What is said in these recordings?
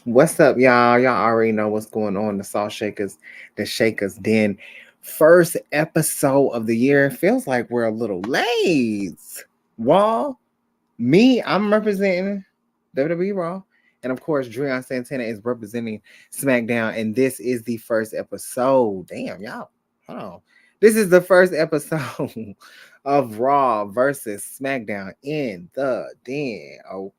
What's up, y'all? Y'all already know what's going on. The Salt Shakers, the Shakers Den. First episode of the year. It feels like we're a little late. Raw. I'm representing WWE Raw. And of course, Dreon Santana is representing SmackDown. And this is the first episode. Damn, y'all. Hold on. This is the first episode of Raw versus SmackDown in the Den. Oh,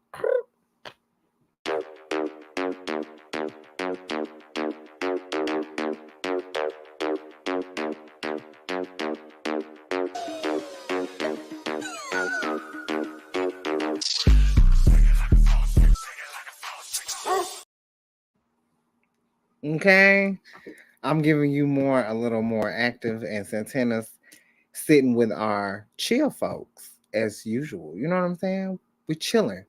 okay. I'm giving you a little more active, and Santana's sitting with our chill folks as usual. You know what I'm saying? We chilling.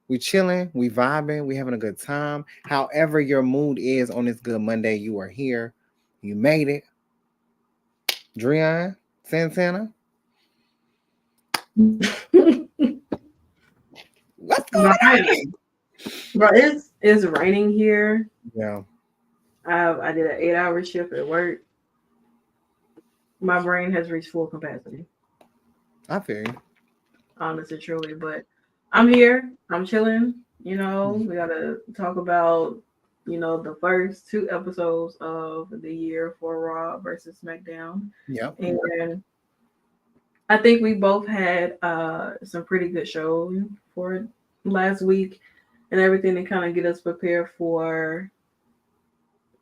We chilling, we vibing, we having a good time. However, your mood is on this good Monday, you are here. You made it. Drian, Santana, what's going Right. on? Bro, it's raining here. Yeah, I did an 8-hour shift at work. My brain has reached full capacity, I feel you. honestly, truly. But I'm here. I'm chilling. We gotta talk about, the first two episodes of the year for Raw versus SmackDown. Yep. And I think we both had some pretty good shows for last week and everything to kind of get us prepared for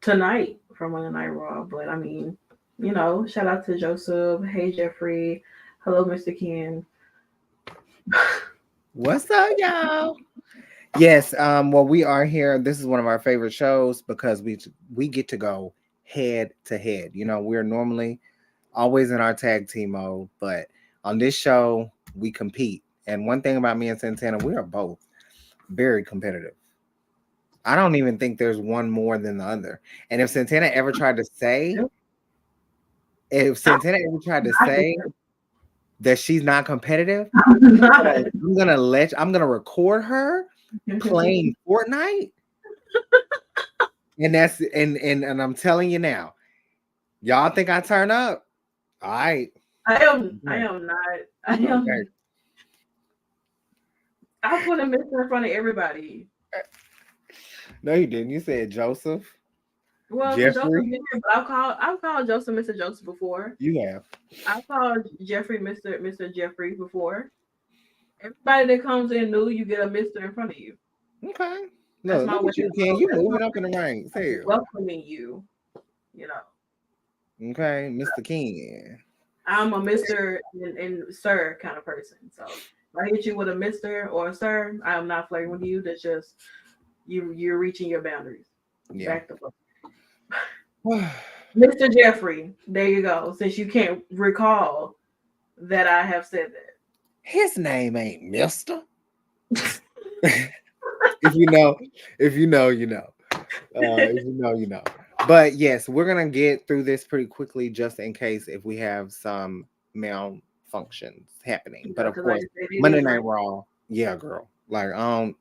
tonight from Monday Night Raw. But I mean, shout out to Joseph. Hey Jeffrey. Hello, Mr. Ken. What's up, y'all? Yes, well, we are here. This is one of our favorite shows because we get to go head to head. You know, we're normally always in our tag team mode, but on this show we compete. And one thing about me and Santana, we are both very competitive. I don't even think there's one more than the other. And if Santana ever tried to say that she's not competitive, I'm gonna record her playing Fortnite. And I'm telling you now, y'all think I turn up? All right. I am not. I Okay. am. I put a mister in front of everybody. No, you didn't. You said Joseph, Well, because Joseph Jeffrey. been here, but I've called Joseph Mr. Joseph before. You have. I've called Jeffrey Mr. Jeffrey before. Everybody that comes in new, you get a Mister in front of you. Okay. That's Look, my look way at you, Ken. You that's my moving up in the ranks. way of Hell. welcoming you. You know, Okay, Mr. Ken. I'm a Mister and Sir kind of person. So if I hit you with a Mister or a Sir, I am not flirting with you. That's just you're reaching your boundaries. Yeah. Back the fuck. Mr. Jeffrey, there you go. Since you can't recall that I have said that. His name ain't Mister. If you know, if you know, you know. If you know, you know. But yes, we're gonna get through this pretty quickly, just in case if we have some malfunctions happening. But of Because like course, I said, it Monday is Night right. Raw, yeah, girl. Like,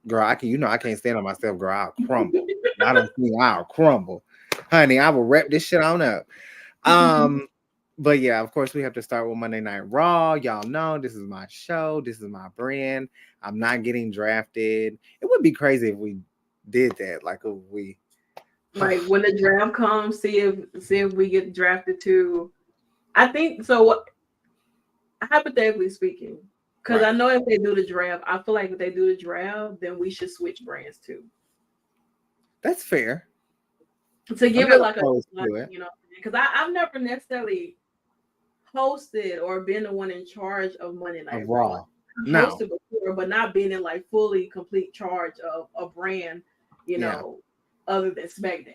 girl, I can't stand on myself, girl. I'll crumble. I don't think I'll crumble, honey. I will wrap this shit on up. Um, but yeah, of course, we have to start with Monday Night Raw. Y'all know this is my show. This is my brand. I'm not getting drafted. It would be crazy if we did that. Like, if we. Like when the draft comes, see if we get drafted to. I think so. Hypothetically speaking, because Right. I know if they do the draft, I feel like if they do the draft, then we should switch brands too That's fair. to I'm give it not like a opposed like, to it. because I've never necessarily hosted or been the one in charge of Monday Of Night Raw. Raw. I've No. hosted before, but not being in like fully complete charge of a brand, you Yeah. know, other than SmackDown.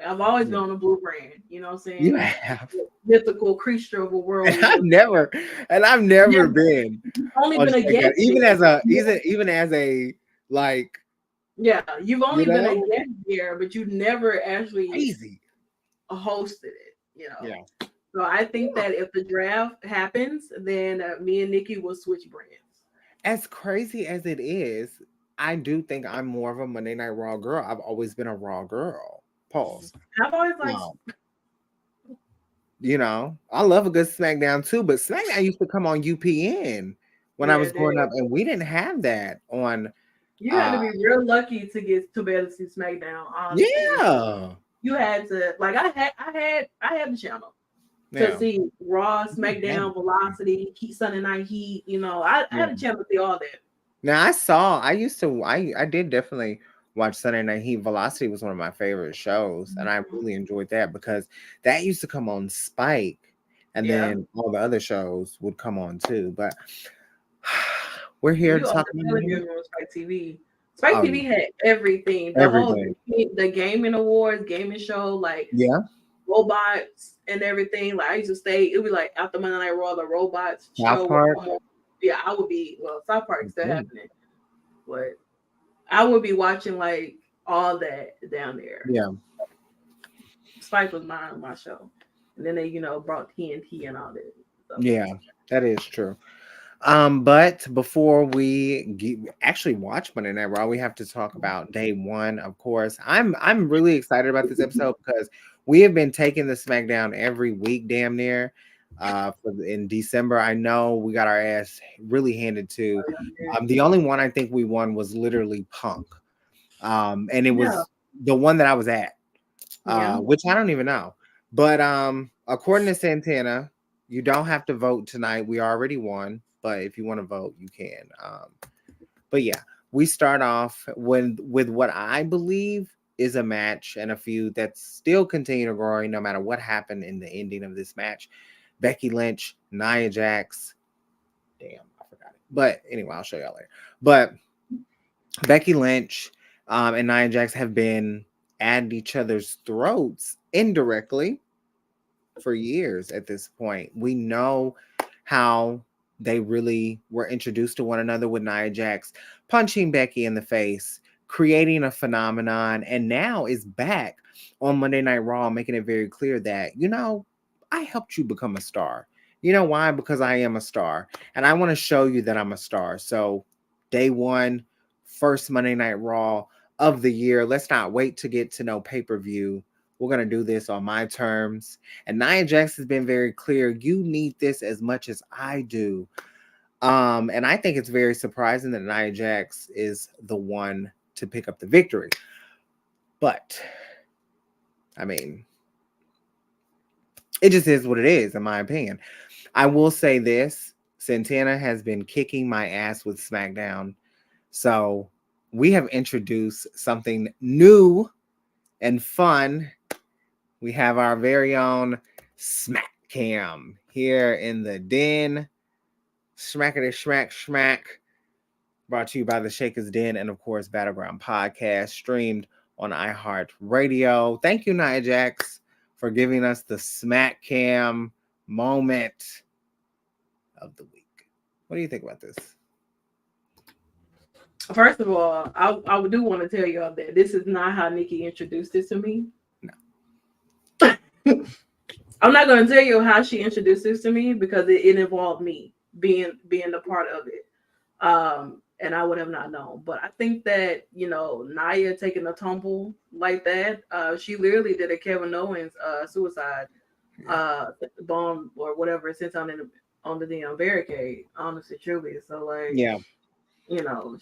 I've always been Yeah. on the blue brand, you know what I'm You saying? have. Mythical creature of a world And we live I've in. never been You've only on been a Shake It. guest there. Even as a like, Yeah, you've you only been a know, guest there, but you never actually crazy. hosted it. Yeah. So I think Yeah. that if the draft happens, then me and Nikki will switch brands. As crazy as it is, I do think I'm more of a Monday Night Raw girl. I've always been a Raw girl. Pause. I've always like, Um, I love a good SmackDown too, but SmackDown used to come on UPN when I yeah, was growing dude. up, and we didn't have that on. You had to uh be real lucky to get to be able to see SmackDown. Honestly, yeah, you had to like I had the channel to yeah, see Raw, yeah. SmackDown, Velocity, Sunday Night Heat. I Yeah. had a channel to see all that. Now I did definitely watch Sunday Night Heat. Velocity was one of my favorite shows, and I Mhm. really enjoyed that because that used to come on Spike, and Yeah, then all the other shows would come on too. But we're here you to all talk the about telling you it. it was Spike TV. Spike Oh yeah, TV had everything. everything. The gaming awards, gaming show, like Yeah, robots and everything. Like I used to stay. It would be like after Monday Night Raw, the robots South show would Park. come on. Yeah, I would be. Well, South Park still Mhm. happening, but I would be watching like all that down there. Yeah, Spike was my show, and then they brought TNT and all that. So yeah, that is true. But before actually watch Monday Night Raw, we have to talk about day one. Of course, I'm really excited about this episode because we have been taking the SmackDown every week, damn near. In December, I know we got our ass really handed to. The only one I think we won was literally Punk, and it yeah, was the one that I was at, yeah. which I don't even know. But according to Santana, you don't have to vote tonight. We already won, but if you want to vote, you can. But yeah, we start off with what I believe is a match and a feud that's still continue to growing no matter what happened in the ending of this match. Becky Lynch, Nia Jax. Damn, I forgot it. But anyway, I'll show y'all later. But Becky Lynch and Nia Jax have been at each other's throats indirectly for years at this point. We know how they really were introduced to one another with Nia Jax punching Becky in the face, creating a phenomenon, and now is back on Monday Night Raw, making it very clear that, I helped you become a star. You know why? Because I am a star, and I want to show you that I'm a star. So, day one, first Monday Night Raw of the year. Let's not wait to get to no pay-per-view. We're going to do this on my terms. And Nia Jax has been very clear. You need this as much as I do. And I think it's very surprising that Nia Jax is the one to pick up the victory. But, I mean, it just is what it is, in my opinion. I will say this. Santana has been kicking my ass with SmackDown. So we have introduced something new and fun. We have our very own Smack Cam here in the den. Smackity smack smack. Brought to you by the Shakers Den and, of course, Battleground Podcast, streamed on iHeartRadio. Thank you, Nia Jax, for giving us the Smack Cam moment of the week. What do you think about this? First of all, I do want to tell y'all that this is not how Nikki introduced it to me. No. I'm not going to tell you how she introduced this to me because it involved me being a part of it. And I would have not known. But I think that, Nia taking a tumble like that, she literally did a Kevin Owens suicide bomb or whatever sent on the damn barricade, honestly, truly. So like, Yeah.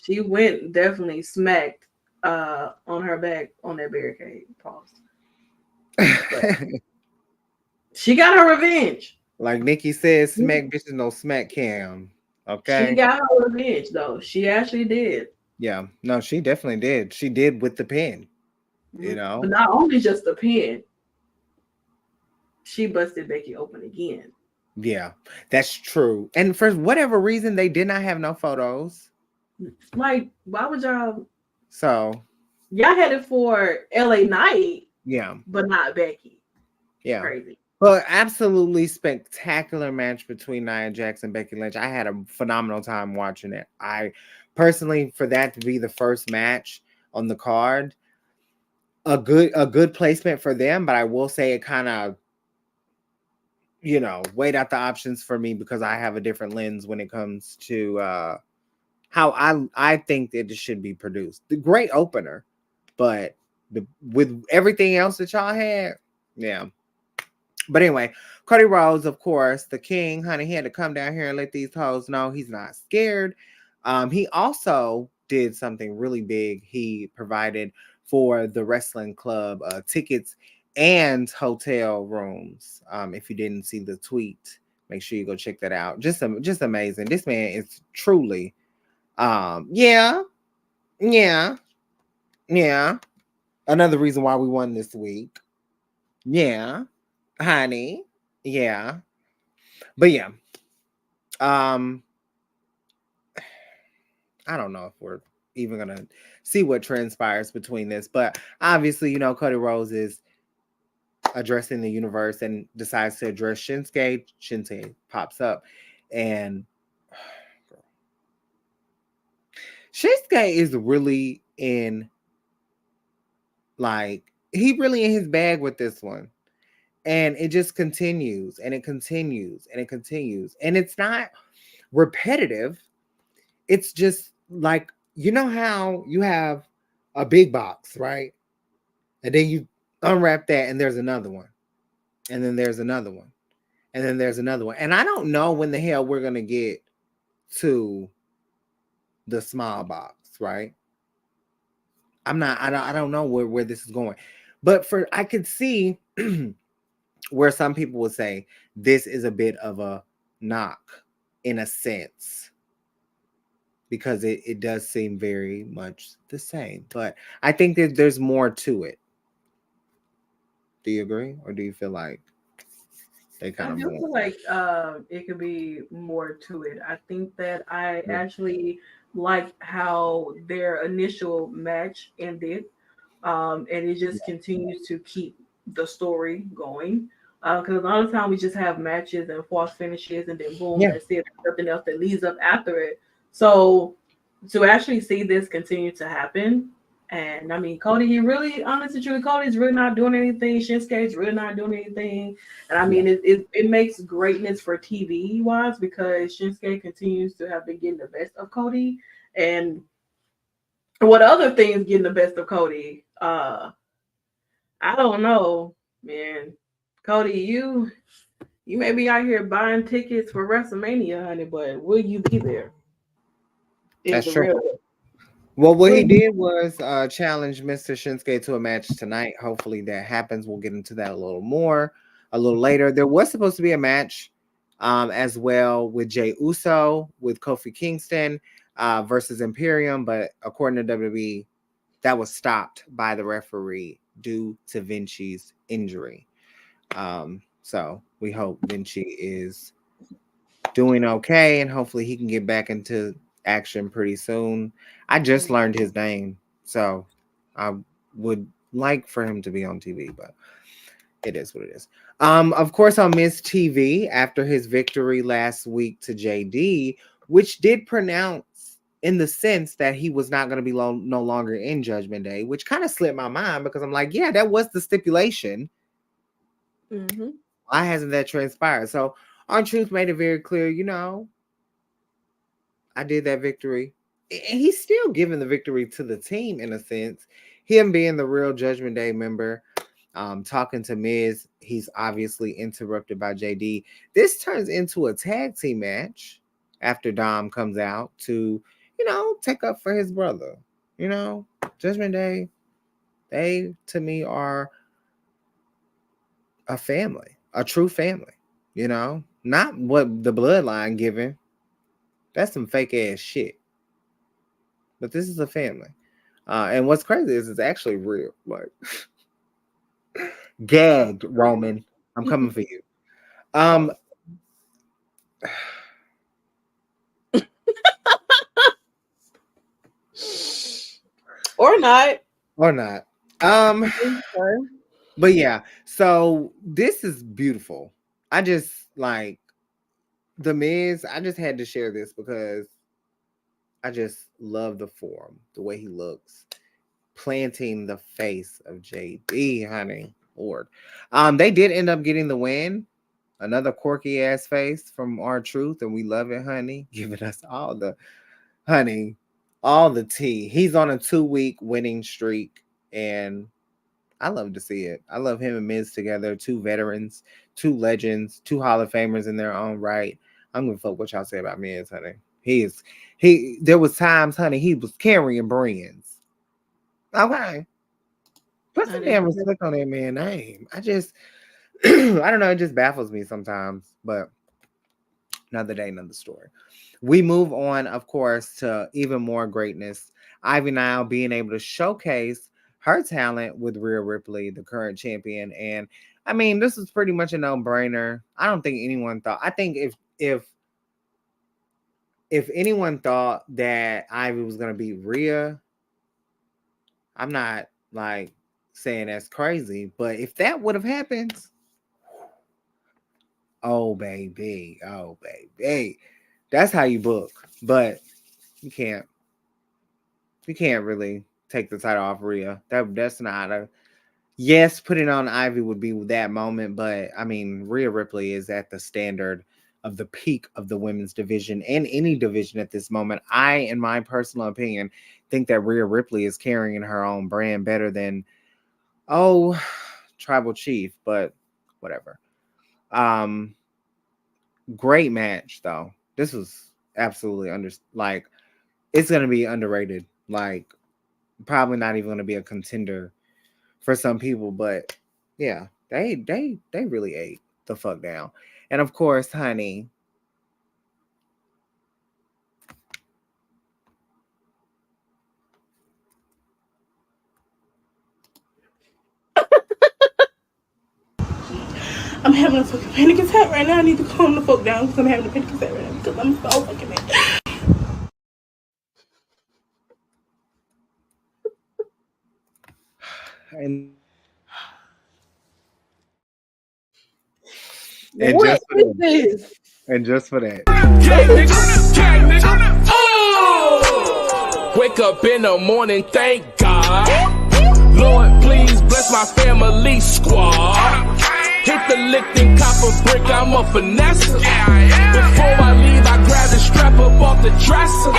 She went definitely smacked on her back on that barricade. Pause. She got her revenge. Like Nikki said, smack bitches no smack cam. Okay. She got her revenge though. She actually did. Yeah. No, she definitely did. She did with the pen. But not only just the pin, she busted Becky open again. Yeah, that's true. And for whatever reason, they did not have no photos. Like, why would y'all had it for LA Knight, yeah, but not Becky. Yeah. Crazy. Well, absolutely spectacular match between Nia Jax and Becky Lynch. I had a phenomenal time watching it. I personally, for that to be the first match on the card, a good placement for them, but I will say it kind of weighed out the options for me because I have a different lens when it comes to how I think that it should be produced. The great opener, but with everything else that y'all had, yeah. But anyway, Cody Rhodes, of course, the king, honey, he had to come down here and let these hoes know he's not scared. He also did something really big. He provided for the wrestling club tickets and hotel rooms. If you didn't see the tweet, make sure you go check that out. Just amazing. This man is truly, yeah, yeah, yeah. Another reason why we won this week. Yeah, honey. Yeah. But yeah, um, I don't know if we're even gonna see what transpires between this, but obviously, Cody Rhodes is addressing the universe and decides to address Shinsuke. Shinsuke pops up, and Shinsuke is really in he really in his bag with this one. And it just continues and it continues and it continues. And it's not repetitive. It's just like, how you have a big box, right? And then you unwrap that and there's another one. And then there's another one. And then there's another one. And I don't know when the hell we're going to get to the small box, right? I don't know where this is going. But I could see where some people would say this is a bit of a knock in a sense, because it does seem very much the same. But I think that there's more to it. Do you agree? Or do you feel like they kind I of do more? feel like it could be more to it. I think that I Yeah. actually like how their initial match ended, and it just continues to keep the story going. Because a lot of time we just have matches and false finishes, and then boom, Yeah. that's it. There's nothing else that leads up after it. So to actually see this continue to happen, and I mean, Cody, he really, honestly, truly, Cody's really not doing anything. Shinsuke's really not doing anything. And I Yeah. mean, it makes greatness for TV wise because Shinsuke continues to have been getting the best of Cody. And what other things getting the best of Cody? I don't know, man. Cody, you may be out here buying tickets for WrestleMania, honey, but will you be there? Is That's the true. real Well, what will he you? did was challenge Mr. Shinsuke to a match tonight. Hopefully that happens. We'll get into that a little more a little later. There was supposed to be a match as well with Jay Uso with Kofi Kingston versus Imperium, but according to WWE, that was stopped by the referee due to Vinci's injury. So we hope Vinci is doing okay, and hopefully he can get back into action pretty soon. I just learned his name, so I would like for him to be on TV, but it is what it is. Of course, on Miss TV after his victory last week to JD, which did pronounce in the sense that he was not going to be no longer in Judgment Day, which kind of slipped my mind because I'm like, yeah, that was the stipulation. Mm-hmm. Why hasn't that transpired? So R-Truth made it very clear, I did that victory. And he's still giving the victory to the team in a sense. Him being the real Judgment Day member, talking to Miz, he's obviously interrupted by JD. This turns into a tag team match after Dom comes out to, take up for his brother. Judgment Day, they to me are a family, a true family, not what the bloodline giving. That's some fake ass shit. But this is a family. And what's crazy is it's actually real. Like, gagged, Roman. I'm coming for you. Um, Or not. or not. Um, but yeah, so this is beautiful. I just like the Miz. I just had to share this because I just love the form, the way he looks, planting the face of JD, honey. Lord. They did end up getting the win. Another quirky ass face from R-Truth, and we love it, honey. Giving us all the honey, all the tea. He's on a 2-week winning streak, and I love to see it. I love him and Miz together, two veterans, two legends, two Hall of Famers in their own right. I'm gonna fuck what y'all say about Miz, honey. He there was times, honey, he was carrying brands. Okay. Put some damn respect on that man's name. I just I don't know, it just baffles me sometimes, but another day, another story. We move on, of course, to even more greatness. Ivy Nile being able to showcase her talent with Rhea Ripley, the current champion. And I mean, this is pretty much a no-brainer. I don't think anyone thought. I think if anyone thought that Ivy was gonna beat Rhea, I'm not like saying that's crazy. But if that would have happened, oh baby, that's how you book. But you can't really take the title off Rhea. That's not a yes. Putting on Ivy would be that moment, but I mean, Rhea Ripley is at the standard of the peak of the women's division and any division at this moment. I, in my personal opinion, think that Rhea Ripley is carrying her own brand better than Tribal Chief, but whatever. Great match though. This was absolutely it's gonna be underrated. Like probably not even gonna be a contender for some people, but yeah, they really ate the fuck down. And of course, honey, I'm having a fucking panic attack right now. I need to calm the fuck down because I'm having a panic attack right now because I'm so fucking mad. and What is this? And just for that. Oh! Wake up in the morning, thank God. Lord, please bless my family squad. Hit the lick and cop a brick, I'm a finesse. Before I leave, I grab the strap up off the dresser.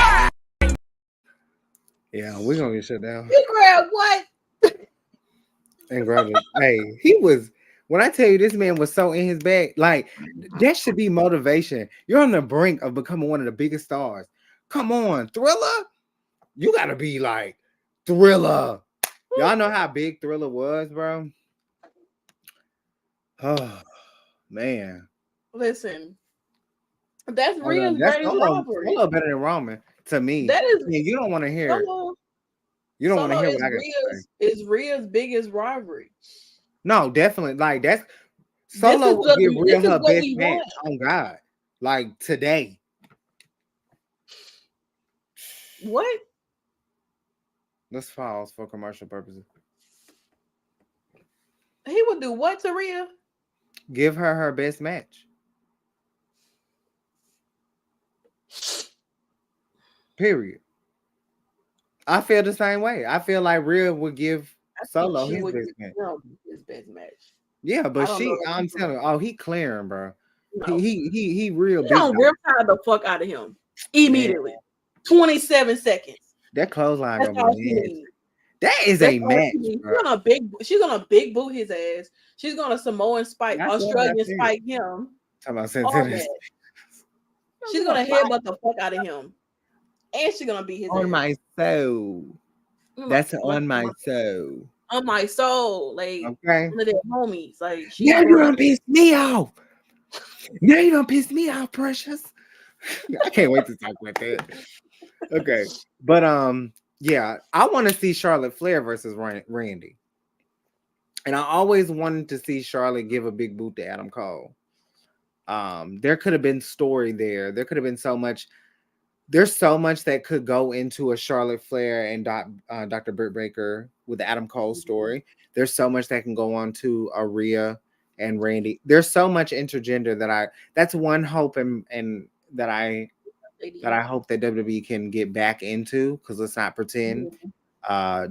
Yeah, we're gonna get shut down. You grab what? And grab it. Hey, he was. When I tell you this man was so in his bag, like that should be motivation. You're on the brink of becoming one of the biggest stars. Come on, Thriller. You gotta be like Thriller. Y'all know how big Thriller was, bro. Oh man. Listen, that's Rhea's greatest rivalry. A little better than Roman to me. That is. I mean, you don't want to hear. You don't want to hear what I got to say. Is Rhea's biggest rivalry. No, definitely. Like that's Solo will give Rhea her best match on God. Like today. What? Let's pause for commercial purposes. He would do what to Rhea? Give her her best match. Period. I feel the same way. I feel like Rhea would give Solo his best match. Yeah, but I'm telling you, he clearing, bro. No. He real big. Don't riptide the fuck out of him immediately. Man. 27 seconds. That clothesline gonna be that is a match. She's gonna big boot his ass. She's gonna Samoan spike, Australian spike him. She's gonna headbutt the fuck out of him. And she's gonna beat his ass. On my soul. That's on my soul. On my soul. Like okay. One of their homies. Like now you done piss me off. Now you done piss me off, precious. I can't wait to talk about that. Okay. But yeah, I want to see Charlotte Flair versus Randy. And I always wanted to see Charlotte give a big boot to Adam Cole. There could have been story there. There could have been so much. There's so much that could go into a Charlotte Flair and Dr. Britt Baker with the Adam Cole story. There's so much that can go on to Rhea and Randy. There's so much intergender that's one hope and that I hope that WWE can get back into, because let's not pretend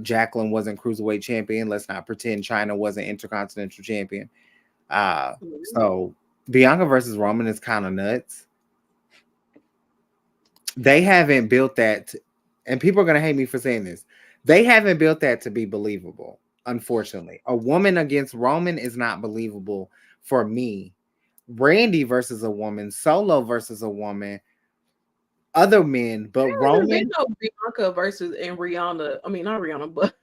Jacqueline wasn't Cruiserweight champion. Let's not pretend Chyna wasn't Intercontinental champion. So Bianca versus Roman is kind of nuts. They haven't built that, and people are gonna hate me for saying this. They haven't built that to be believable. Unfortunately, a woman against Roman is not believable for me. Randy versus a woman, Solo versus a woman, other men, but Roman. No Bianca versus and Rihanna. I mean, not Rihanna, but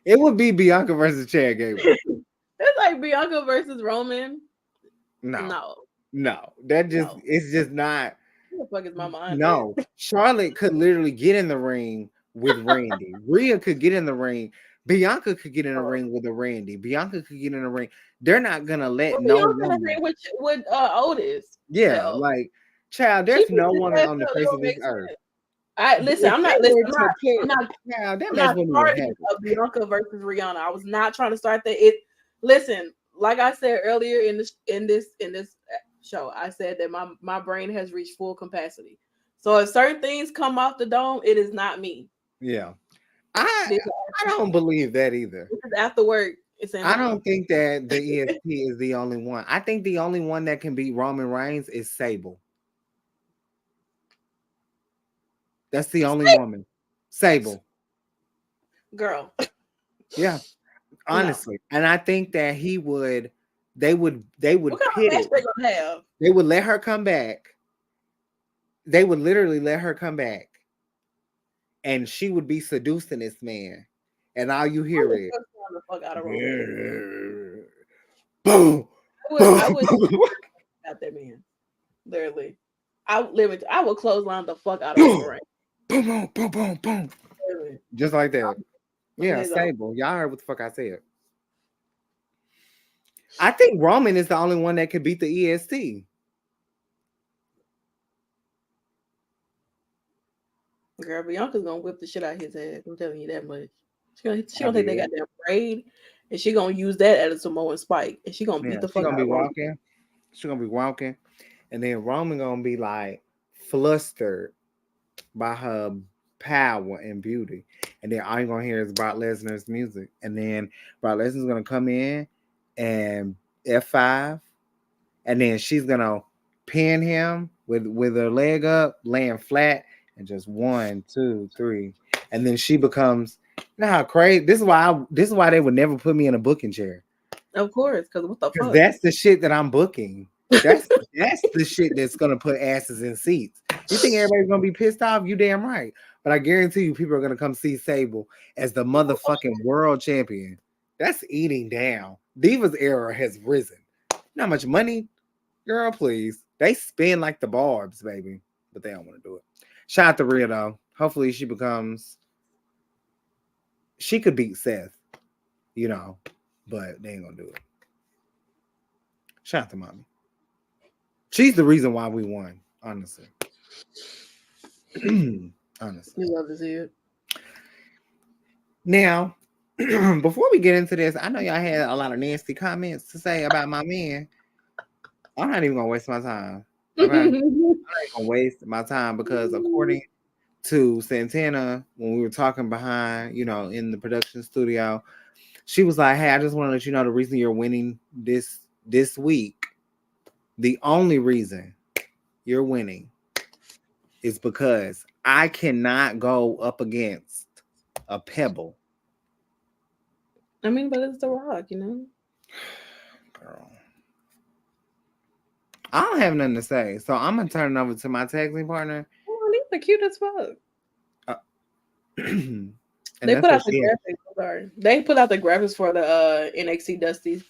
It would be Bianca versus Chad Gable. it's like Bianca versus Roman. No. That just it's just not. What the fuck is my mind? No, Charlotte could literally get in the ring with Randy. Rhea could get in the ring. Bianca could get in the ring with a Randy. Bianca could get in the ring. They're not gonna let no woman with Otis. Yeah, so. Like child, there's no one on the face of this earth. I'm not starting a Bianca versus Rihanna. I was not trying to start that. Listen, like I said earlier in this show, I said that my brain has reached full capacity. So if certain things come off the dome, it is not me. Yeah. I don't believe that either. This is after work. I don't think that the ESP is the only one. I think the only one that can beat Roman Reigns is Sable. That's the only woman. Sable. Girl. Yeah. Honestly. No. And I think that they would what pit kind of match they gonna have? They would let her come back. They would literally let her come back. And she would be seducing this man. And all you hear is the fuck out of Roman. Boom. I would not that man. Literally. I would clothesline the fuck out of Roman. Boom, boom, boom, boom, boom. Just like that. Yeah, Sable. Y'all heard what the fuck I said. I think Roman is the only one that could beat the EST. Girl, Bianca's gonna whip the shit out of his ass. I'm telling you that much. She gonna take that goddamn braid, and she gonna use that as a Samoan spike, and she gonna beat the fuck out of him. She's gonna be walking, and then Roman gonna be like flustered by her power and beauty, and then all you're gonna hear is Brock Lesnar's music, and then Brock Lesnar's gonna come in and F5, and then she's gonna pin him with her leg up, laying flat, and just 1, 2, 3, and then she becomes. You know how crazy this is why they would never put me in a booking chair. Of course, because what the fuck? That's the shit that I'm booking. That's the shit that's gonna put asses in seats. You think everybody's gonna be pissed off? You damn right. But I guarantee you, people are gonna come see Sable as the motherfucking world champion. That's eating down. Divas era has risen. Not much money, girl. Please, they spin like the Barbs, baby, but they don't want to do it. Shout out to Rhea though. Hopefully, she could beat Seth, but they ain't gonna do it. Shout out to mommy. She's the reason why we won, honestly. Honestly. We love to see it. Now, before we get into this, I know y'all had a lot of nasty comments to say about my man. I'm not even gonna waste my time. Okay? I'm not gonna waste my time because according to Santana, when we were talking behind, in the production studio, she was like, "Hey, I just want to let you know the reason you're winning this week, the only reason you're winning is because I cannot go up against a pebble." I mean, but it's The Rock, Girl. I don't have nothing to say, so I'm gonna turn it over to my tag team partner. Oh, these are cute as fuck. They put out the graphics. Sorry, they put out the graphics for the NXT Dusty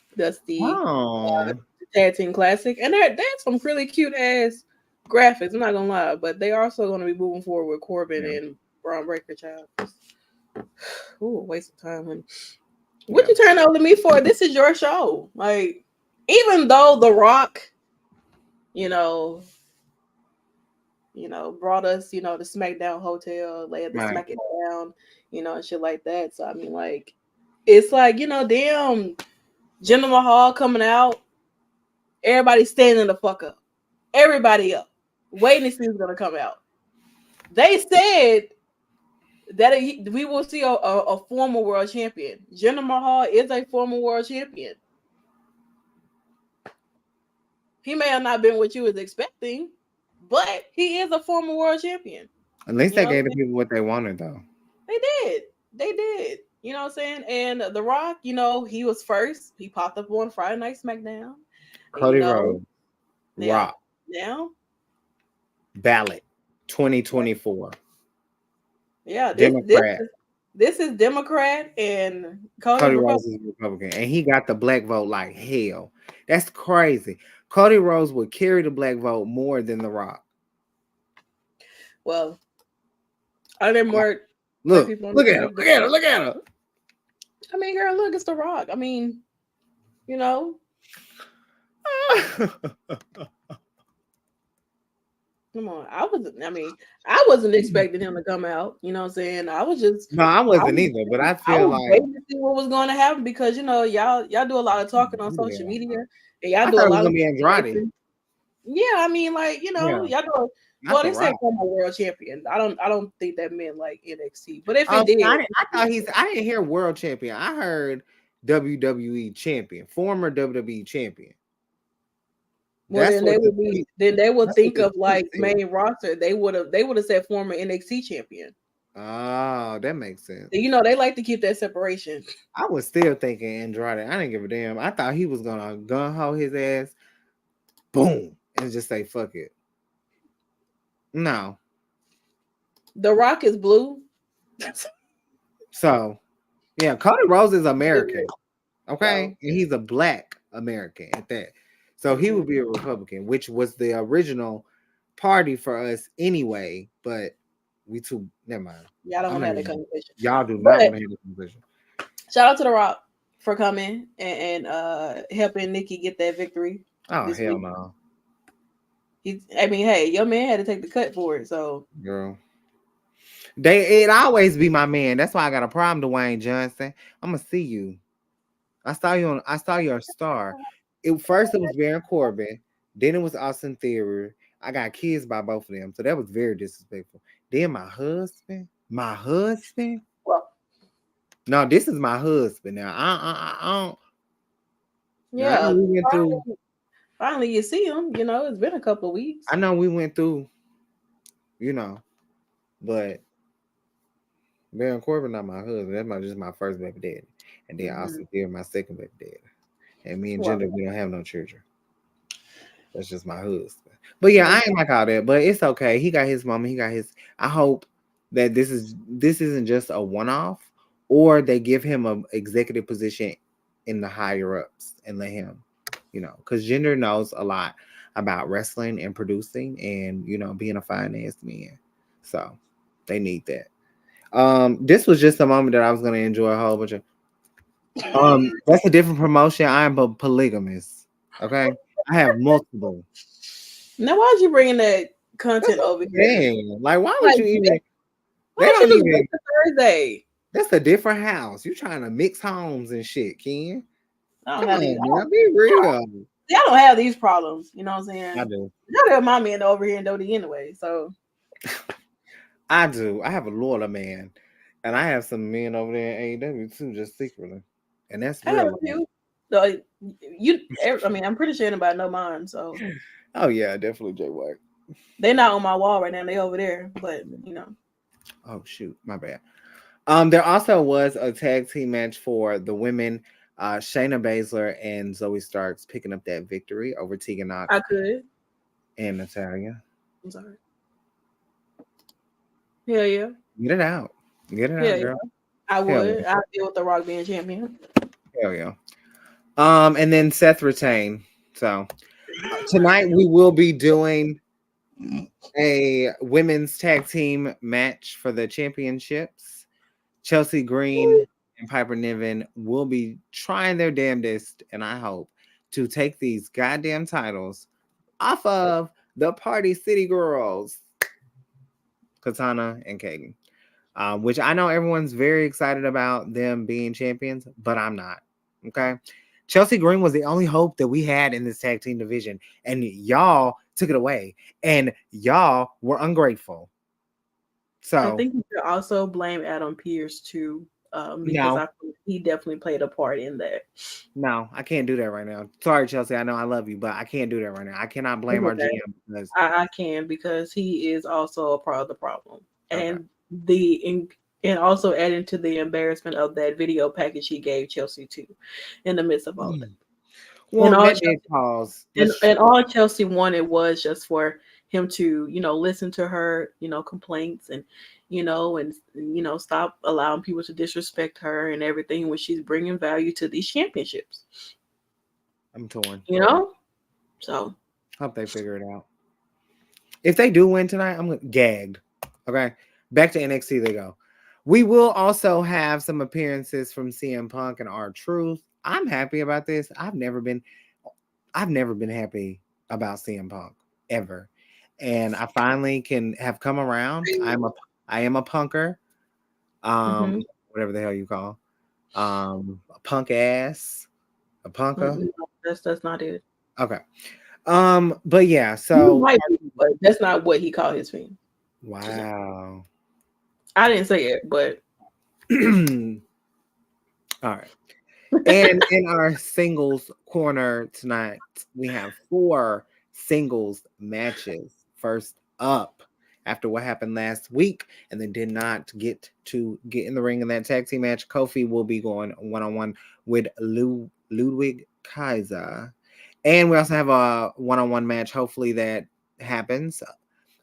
Tag Team Classic, and that's some really cute ass graphics. I'm not gonna lie, but they are also going to be moving forward with Corbin and Braun Breaker. Child, ooh, waste of time, honey. What you turn over to me for? This is your show. Like, even though The Rock, brought us, the SmackDown Hotel, laid the Smack It Down, and shit like that. So I mean, like, it's like, damn, Jinder Mahal coming out, everybody standing the fuck up, everybody up, waiting to see who's gonna come out. They said that we will see a former world champion. Jinder Mahal is a former world champion. He may have not been what you was expecting, but he is a former world champion. At least they gave the people what they wanted, though. They did. You know what I'm saying? And The Rock, you know, he was first. He popped up on Friday Night SmackDown. Cody Rhodes, Rock, now ballot 2024. Yeah, Democrat. This is Democrat and Cody Rhodes is Republican, and he got the black vote like hell. That's crazy. Cody Rhodes would carry the black vote more than The Rock. Well, are there more? Look at her. I mean, girl, look, it's The Rock. I mean, you know. Come on. I wasn't expecting him to come out. You know what I'm saying? I wasn't either, but I feel like waiting to see what was going to happen because you know, y'all do a lot of talking on social media and y'all do a lot of Andrade. Yeah, I mean, like, you know, y'all do well, they said former world champion. I don't think that meant like NXT. But if it did, I didn't hear world champion. I heard WWE champion, former WWE champion. Well, then they would think of like main roster. They would have said former NXT champion. Oh, that makes sense. You know, they like to keep that separation. I was still thinking Andrade. I didn't give a damn. I thought he was gonna gun-ho his ass, boom, and just say fuck it. No. The Rock is blue. So, yeah, Cody Rhodes is American. Okay? And he's a black American at that. So he would be a Republican, which was the original party for us anyway, but we too, never mind. Y'all don't want to have that conversation. Y'all do not want to have that conversation. Shout out to The Rock for coming and helping Nikki get that victory. Oh, hell no. Hey, your man had to take the cut for it, so girl. It always be my man. That's why I got a problem, Dwayne Johnson. I'm gonna see you. I saw your star. First it was Baron Corbin, then it was Austin Theory. I got kids by both of them, so that was very disrespectful. Then my husband. Well, no, this is my husband now. I don't. Yeah, we went through. Finally, you see him. You know, it's been a couple of weeks. I know we went through. You know, but Baron Corbin not my husband. That's just my first baby daddy, and then Austin Theory my second baby daddy. And me and Jinder, we don't have no children. That's just my husband. But yeah, I ain't like all that. But it's okay. He got his mama. He got his. I hope that this isn't just a one-off, or they give him an executive position in the higher ups and let him, you know, because Jinder knows a lot about wrestling and producing and, you know, being a finance man. So they need that. This was just a moment that I was going to enjoy a whole bunch of. That's a different promotion. I am a polygamist. Okay, I have multiple. Now, why are you bringing that content over here? Like, why would you even? They don't even. Thursday. That's a different house. You trying to mix homes and shit, Ken? I don't have these. Be real. I don't have these problems. You know what I'm saying? I do. I have my man over here in Dodie anyway. So I do. I have a loyal man, and I have some men over there in AEW too, just secretly. And that's real. So I'm pretty sure anybody know mine. So, oh yeah, definitely Jay White. They're not on my wall right now. They over there, but you know. Oh shoot, my bad. There also was a tag team match for the women. Shayna Baszler and Zoe Starks picking up that victory over Tegan Nox. I could. And Natalya. I'm sorry. Hell yeah. Get it out. Get it out, girl. I would. I'd deal with The Rock being champion. Hell yeah. And then Seth retained. So tonight we will be doing a women's tag team match for the championships. Chelsea Green and Piper Niven will be trying their damnedest, and I hope, to take these goddamn titles off of the Party City Girls, Katana and Kaden. Which I know everyone's very excited about them being champions, but I'm not. Okay. Chelsea Green was the only hope that we had in this tag team division, and y'all took it away, and y'all were ungrateful. So I think you should also blame Adam Pearce too. Because he definitely played a part in that. No, I can't do that right now. Sorry, Chelsea. I know I love you, but I can't do that right now. I cannot blame our GM because I can, because he is also a part of the problem. And and also adding to the embarrassment of that video package he gave Chelsea too in the midst of all that. Well, and all that Chelsea, did cause and all Chelsea wanted was just for him to, listen to her, complaints and, stop allowing people to disrespect her and everything when she's bringing value to these championships. I'm torn. So hope they figure it out. If they do win tonight, I'm gagged. Okay, back to NXT they go. We will also have some appearances from CM Punk and R-Truth. I'm happy about this. I've never been happy about CM Punk ever, and I finally can have come around. I am a punker, whatever the hell you call, a punk ass, a punker. That's not it. Okay, but yeah, so but that's not what he called his fans. Wow, I didn't say it, but all right. And in our singles corner tonight, we have 4 singles matches. First up, after what happened last week, and they did not get in the ring in that tag team match, Kofi will be going one-on-one with Ludwig Kaiser. And we also have a one-on-one match, hopefully that happens,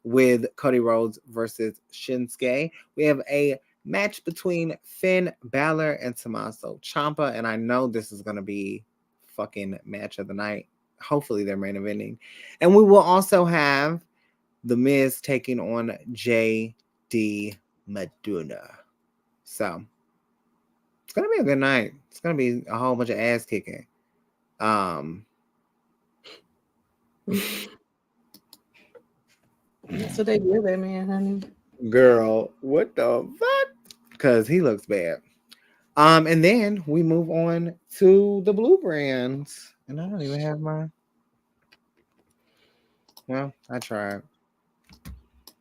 with Cody Rhodes versus Shinsuke. We have a match between Finn Balor and Tommaso Ciampa, and I know this is going to be fucking match of the night. Hopefully they're main eventing. And we will also have The Miz taking on JD Maduna. So it's going to be a good night. It's going to be a whole bunch of ass kicking. So they give that man, honey. Girl, what the fuck? Because he looks bad. And then we move on to the Blue Brands. And I don't even have mine. Well, I tried.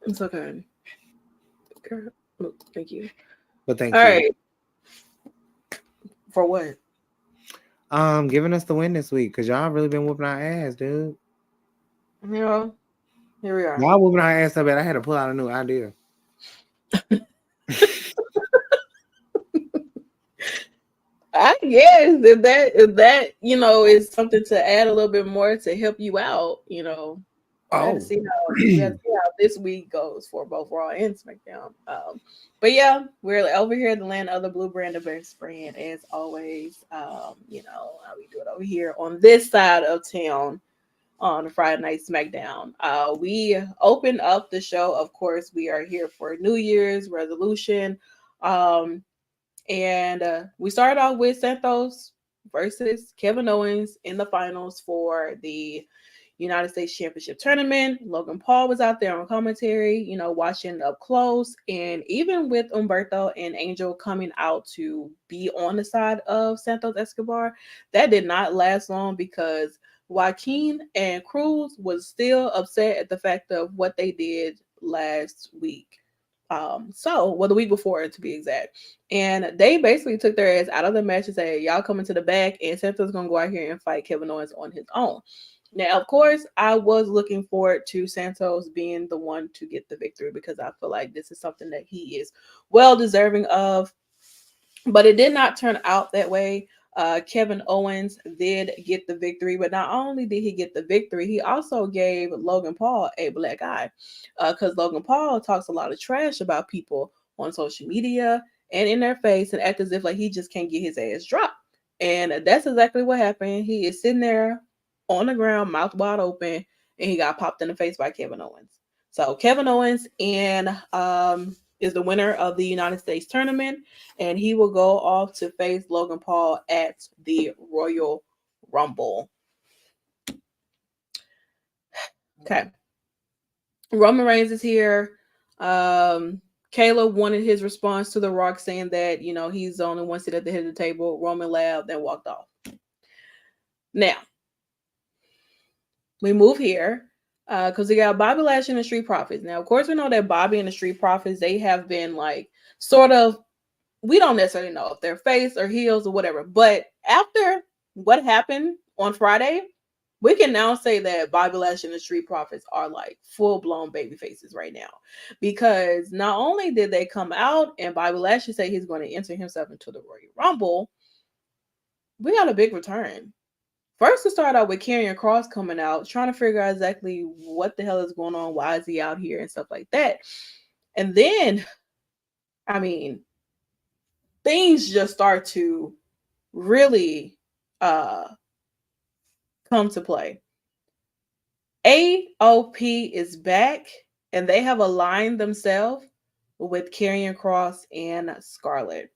It's okay. Girl, thank you. But thank you. All right. For what? Giving us the win this week, because y'all really been whooping our ass, dude. Here we are. Y'all whooping our ass so bad I had to pull out a new idea. I guess if that is something to add a little bit more to help you out, we have to see how this week goes for both Raw and SmackDown. But yeah, we're over here at the land of the Blue Brand, the best brand, as always. How we do it over here on this side of town on Friday Night SmackDown. We open up the show. Of course, we are here for New Year's resolution. And we started off with Santos versus Kevin Owens in the finals for the United States Championship Tournament. Logan Paul was out there on commentary, watching up close. And even with Humberto and Angel coming out to be on the side of Santos Escobar, that did not last long because Joaquin and Cruz was still upset at the fact of what they did last week. The week before to be exact. And they basically took their ass out of the match and said, y'all coming to the back, and Santos gonna go out here and fight Kevin Owens on his own. Now, of course, I was looking forward to Santos being the one to get the victory because I feel like this is something that he is well deserving of. But it did not turn out that way. Kevin Owens did get the victory, but not only did he get the victory, he also gave Logan Paul a black eye because Logan Paul talks a lot of trash about people on social media and in their face and act as if like he just can't get his ass dropped. And that's exactly what happened. He is sitting there on the ground, mouth wide open, and he got popped in the face by Kevin Owens. So Kevin Owens is the winner of the United States tournament, and he will go off to face Logan Paul at the Royal Rumble. Okay. Roman Reigns is here. Caleb wanted his response to The Rock saying that, he's the only one sitting at the head of the table. Roman laughed and walked off. Now, we move here. Because we got Bobby Lashley and the Street Profits. Now, of course, we know that Bobby and the Street Profits, they have been like sort of we don't necessarily know if they're face or heels or whatever. But after what happened on Friday, we can now say that Bobby Lashley and the Street Profits are like full-blown baby faces right now. Because not only did they come out and Bobby Lashley say he's going to enter himself into the Royal Rumble, we got a big return. First, to start out with Karrion Kross coming out, trying to figure out exactly what the hell is going on, why is he out here, and stuff like that. And then, I mean, things just start to really come to play. AOP is back, and they have aligned themselves with Karrion Kross and Scarlett.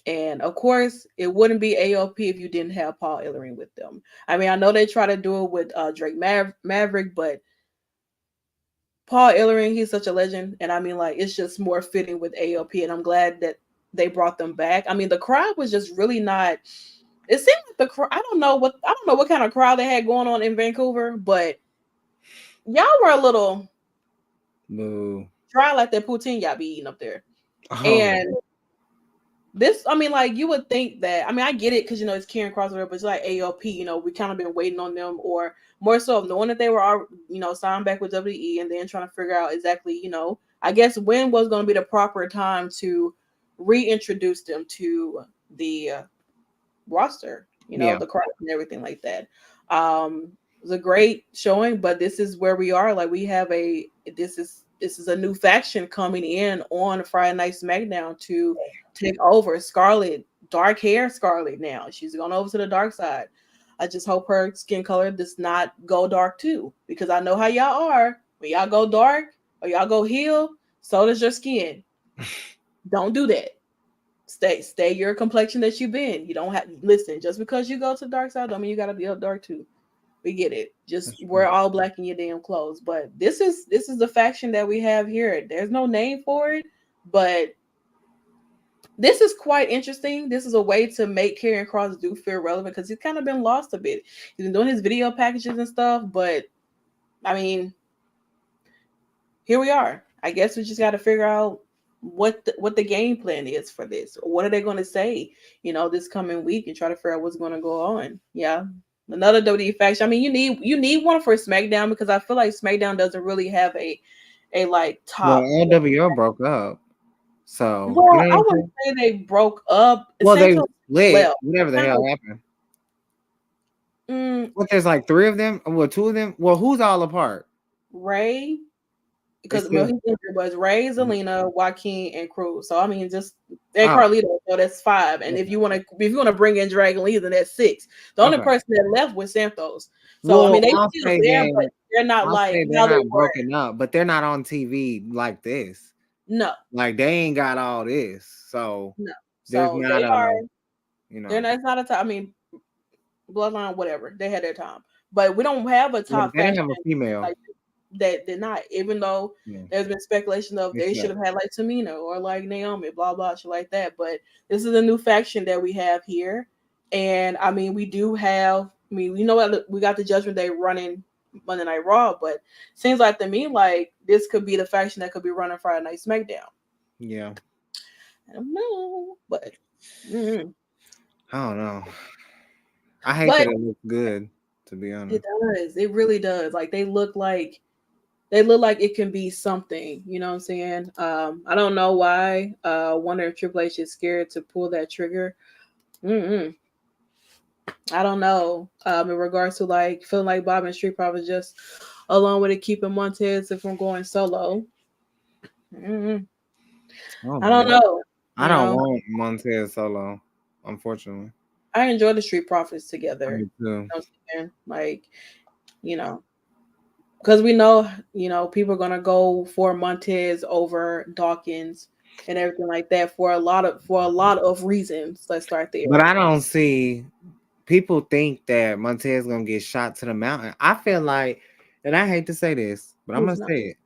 And of course, it wouldn't be AOP if you didn't have Paul Ellering with them. I mean, I know they try to do it with Drake Maverick, but Paul Ellering, he's such a legend. And I mean, like, it's just more fitting with AOP. And I'm glad that they brought them back. I mean, the crowd was just really not. It seemed like the crowd. I don't know what kind of crowd they had going on in Vancouver, but y'all were a little dry like that poutine y'all be eating up there. Oh. And this, I mean, like, you would think that, I mean, I get it because, you know, it's Karrion Kross, but it's like AOP, you know, we kind of been waiting on them, or more so knowing that they were, you know, signed back with WWE and then trying to figure out exactly, you know, I guess when was going to be the proper time to reintroduce them to the roster, you know, the crowd and everything like that. It was a great showing, but this is where we are. Like, we have this is a new faction coming in on Friday Night SmackDown to take over. Scarlett, dark hair Scarlett now. She's gone over to the dark side. I just hope her skin color does not go dark too, because I know how y'all are. When y'all go dark or y'all go heel, so does your skin. Don't do that. Stay your complexion that you've been. You don't have, listen, just because you go to the dark side don't mean you gotta be up dark too. We get it. Just wear all black in your damn clothes. But this is the faction that we have here. There's no name for it, but this is quite interesting. This is a way to make Karrion Kross do feel relevant, because he's kind of been lost a bit. He's been doing his video packages and stuff, but I mean, here we are. I guess we just got to figure out what the game plan is for this. What are they going to say, you know, this coming week, and try to figure out what's going to go on. Yeah. Another WWE faction. I mean, you need one for SmackDown, because I feel like SmackDown doesn't really have a like top. Well, LWO broke up, so well, I wouldn't say they broke up. Well, they split. Whatever the hell happened. What? There's like 3 of them. Well, 2 of them. Well, who's all apart? Ray, because he was Ray, Zelina, Joaquin, and Cruz. So I mean, just Carlito. So that's 5. And if you want to bring in Dragon Lee, then that's 6. The only person that left was Santos. So I mean, they still there, but they're not they're not broken up, but they're not on TV like this. No, like they ain't got all this. So no, there's so not they are. You know, it's not a time. I mean, Bloodline, whatever, they had their time, but we don't have a top. They didn't have a female. Like, that did not, even though there's been speculation of they should have had like Tamina or like Naomi, blah blah shit like that. But this is a new faction that we have here, and I mean, we do have. I mean, you know what? We got the Judgment Day running Monday Night Raw, but seems like to me like this could be the faction that could be running Friday Night SmackDown. Yeah, I don't know, but I don't know. I hate that it looks good. To be honest, it does. It really does. Like they look like it can be something. You know what I'm saying? I don't know why. Wonder if Triple H is scared to pull that trigger. I don't know. In regards to like feeling like Bob and Street Profits just along with it keeping Montez from going solo. I don't know. I don't want Montez solo, unfortunately. I enjoy the Street Profits together. Me too. You know what I'm saying? Like, you know, because we know, you know, people are gonna go for Montez over Dawkins and everything like that for a lot of reasons. Let's start there. But I don't see people think that Montez is gonna get shot to the mountain. I feel like, and I hate to say this, but I'm gonna say it.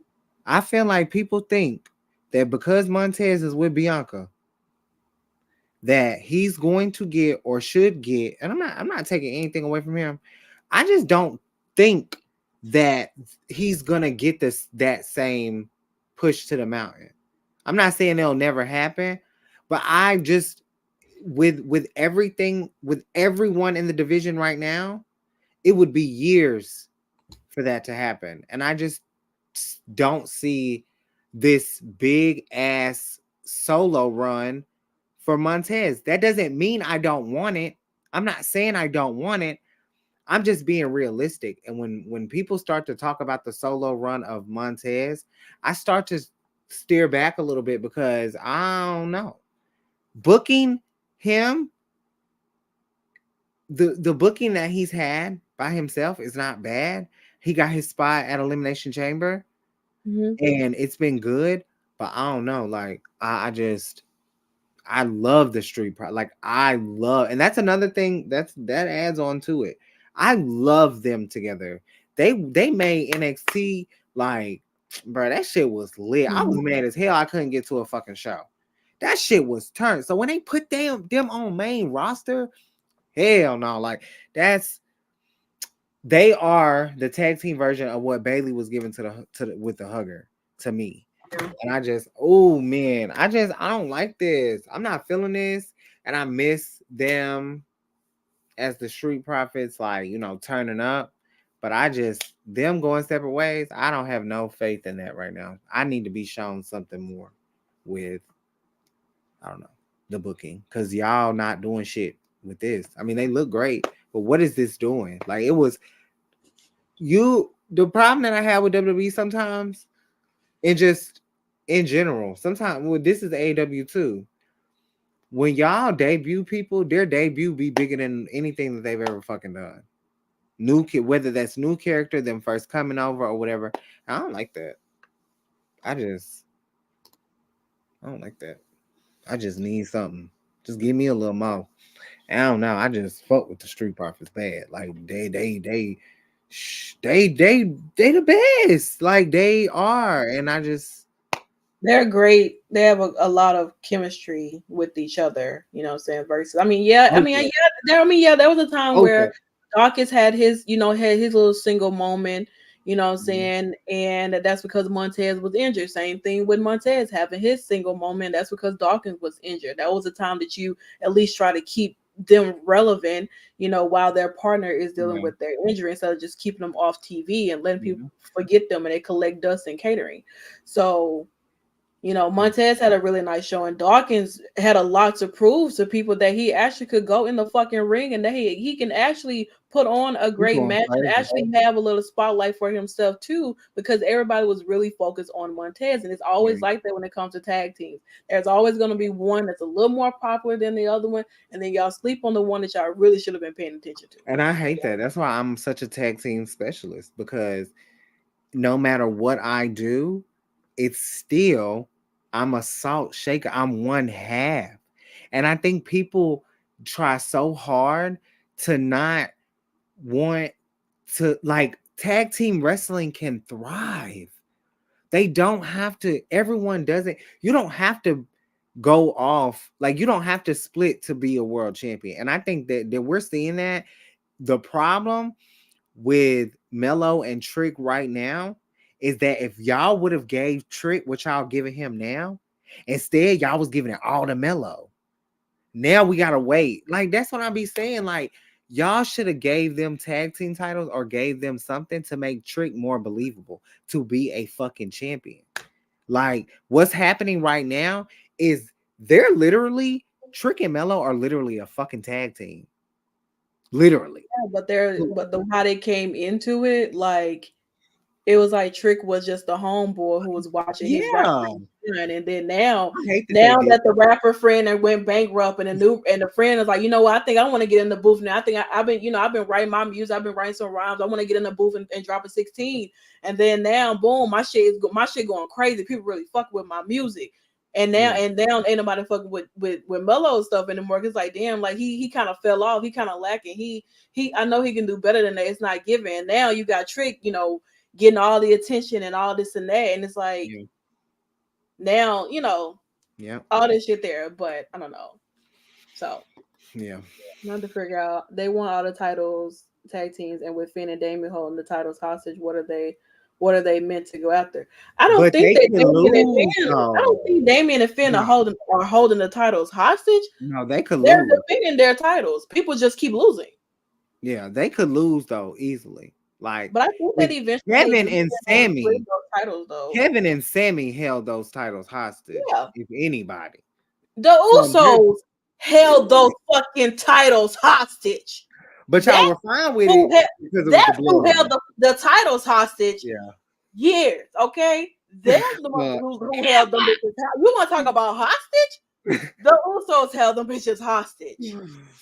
I feel like people think that because Montez is with Bianca, that he's going to get or should get, and I'm not taking anything away from him. I just don't think that he's gonna get that same push to the mountain. I'm not saying it'll never happen, But I just with everything, with everyone in the division right now, it would be years for that to happen. And I just don't see this big ass solo run for Montez. That doesn't mean I don't want it. I'm not saying I don't want it. I'm just being realistic. And when people start to talk about the solo run of Montez, I start to steer back a little bit because I don't know. Booking him, the booking that he's had by himself is not bad. He got his spot at Elimination Chamber, and it's been good. But I don't know. Like I love the street pro. Like I love, and that's another thing that adds on to it. I love them together. They made NXT like, bro, that shit was lit. I was mad as hell I couldn't get to a fucking show. That shit was turned. So when they put them on main roster, hell no, like they are the tag team version of what Bayley was given to the with the hugger to me. And I just, oh man, I don't like this. I'm not feeling this. And I miss them as the Street Profits, like, you know, turning up. But them going separate ways, I don't have no faith in that right now. I need to be shown something more with, I don't know, the booking. Because y'all not doing shit with this. I mean, they look great, but what is this doing? Like, it was, the problem that I have with WWE sometimes, and just in general, sometimes, well, this is AEW too. When y'all debut people, their debut be bigger than anything that they've ever fucking done. Whether that's new character, them first coming over or whatever. I don't like that. I don't like that. I just need something. Just give me a little more. I don't know. I just fuck with the Street Profits bad. Like they the best. Like they are, and they're great. They have a lot of chemistry with each other, you know what I'm saying? Versus, I mean, yeah, there was a time where Dawkins had his little single moment, you know what I'm saying? And that's because Montez was injured. Same thing with Montez having his single moment. That's because Dawkins was injured. That was a time that you at least try to keep them relevant, you know, while their partner is dealing with their injury, instead of just keeping them off TV and letting people forget them and they collect dust in catering. So, you know, Montez had a really nice show, and Dawkins had a lot to prove to people that he actually could go in the fucking ring and that he can actually put on a great match and actually have a little spotlight for himself too, because everybody was really focused on Montez. And it's always like that when it comes to tag teams. There's always going to be one that's a little more popular than the other one, and then y'all sleep on the one that y'all really should have been paying attention to. And I hate that. That's why I'm such a tag team specialist, because no matter what I do, it's still, I'm a salt shaker. I'm one half. And I think people try so hard to not want to, like, tag team wrestling can thrive. They don't have to, everyone doesn't, you don't have to go off, like, you don't have to split to be a world champion. And I think that we're seeing that. The problem with Melo and Trick right now is that if y'all would have gave Trick what y'all giving him now, instead y'all was giving it all to Melo. Now we gotta wait. Like, that's what I be saying. Like, y'all should have gave them tag team titles or gave them something to make Trick more believable to be a fucking champion. Like, what's happening right now is they're literally, Trick and Melo are literally a fucking tag team. Literally. Yeah, but how they came into it, like, it was like Trick was just the homeboy who was watching his rapper friend, and then now that the rapper friend went bankrupt, and the friend is like, you know what, I think I want to get in the booth now. I think I've been writing my music, I've been writing some rhymes. I want to get in the booth and drop a 16. And then now, boom, my shit going crazy. People really fuck with my music. And now ain't nobody fucking with Melo stuff anymore. It's like, damn, like he kind of fell off. He kind of lacking. He I know he can do better than that. It's not given. And now you got Trick, you know, getting all the attention and all this and that. And it's like, now, you know, all this shit there. But I don't know. So not to figure out. They want all the titles, tag teams, and with Finn and Damien holding the titles hostage, what what are they meant to go after? I don't But think they that can Damian and lose, Finn. I though. don't think Damian and Finn are No. holding the titles hostage. No, they could They're lose. defending their titles. People just keep losing. Yeah, they could lose though easily. Like But I think that if eventually Kevin and Sammy, those titles though. Kevin and Sammy held those titles hostage. Yeah. If anybody, The So Usos held those fucking titles hostage. but y'all were fine with it because it was That's the who blood. held the titles hostage. Yeah. Years, okay? They're the ones who held them bitches. You want to talk about hostage? The Usos held them bitches hostage.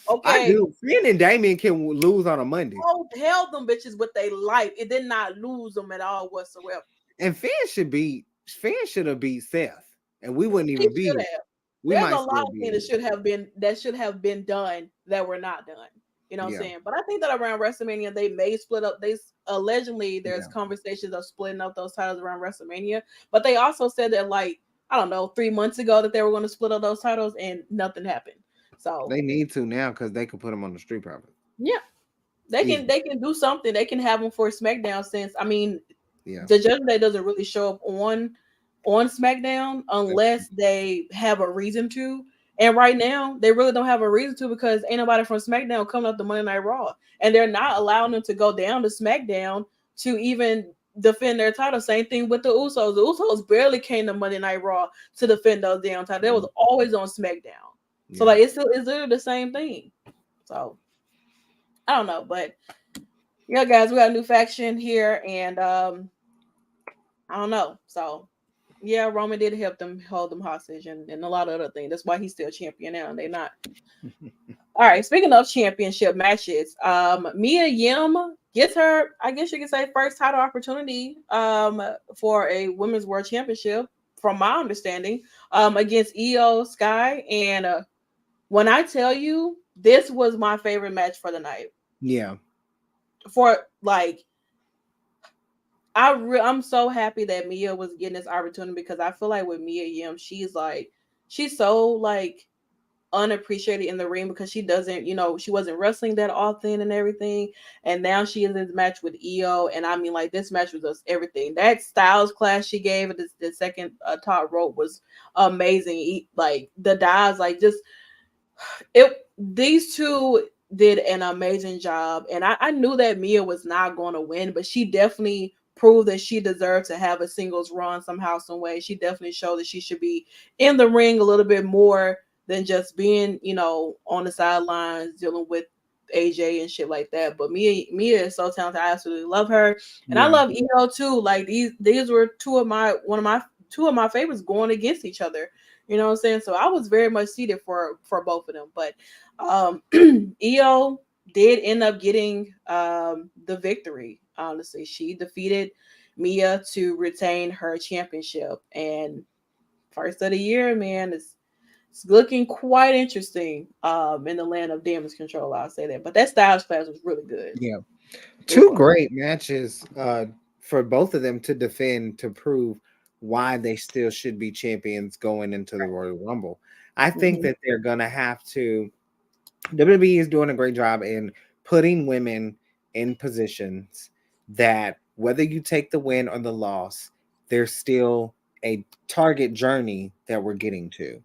Okay, I do. Finn and Damien can lose on a Monday, held them bitches with their life. It did not lose them at all whatsoever. and Finn should have beat Seth, and we wouldn't even be. We There's might a lot of still be things that should have been done that were not done. You know what I'm saying? But I think that around WrestleMania they may split up. They allegedly there's conversations of splitting up those titles around WrestleMania, but they also said that like I don't know 3 months ago that they were going to split up those titles and nothing happened. So they need to now because they could put them on the Street Profits. Yeah, they can do something. They can have them for SmackDown since I mean the Judgment Day doesn't really show up on SmackDown unless they have a reason to. And right now, they really don't have a reason to because ain't nobody from SmackDown coming up to Monday Night Raw. And they're not allowing them to go down to SmackDown to even defend their title. Same thing with the Usos. The Usos barely came to Monday Night Raw to defend those damn titles. They was always on SmackDown. So like it's literally the same thing. So I don't know, but yeah, guys, we got a new faction here, and I don't know. So yeah, Roman did help them hold them hostage and a lot of other things. That's why he's still champion now, and they're not. All right, speaking of championship matches, Mia Yim gets her, I guess you could say, first title opportunity for a women's world championship, from my understanding, against Io Sky. And when I tell you, this was my favorite match for the night. Yeah. For like, I'm so happy that Mia was getting this opportunity because I feel like with Mia Yim, she's so like unappreciated in the ring because she doesn't, she wasn't wrestling that often and everything. And now she is in this match with Io. And I mean, like, this match was just everything. That Styles class she gave at the second top rope was amazing. Like the dives, like just these two did an amazing job. And I knew that Mia was not going to win, but she definitely proved that she deserved to have a singles run somehow, some way. She definitely showed that she should be in the ring a little bit more than just being, on the sidelines dealing with AJ and shit like that. But Mia is so talented. I absolutely love her, and I love Io too. Like these were two of my favorites going against each other. You know what I'm saying? So I was very much seated for both of them. But Io did end up getting the victory. Honestly, she defeated Mia to retain her championship, and first of the year, man, it's looking quite interesting in the land of damage control. I'll say that. But that Styles class was really good. Yeah, two great matches for both of them to defend to prove why they still should be champions going into the Royal Rumble. I think that they're gonna have to. WWE is doing a great job in putting women in positions that whether you take the win or the loss, there's still a target journey that we're getting to.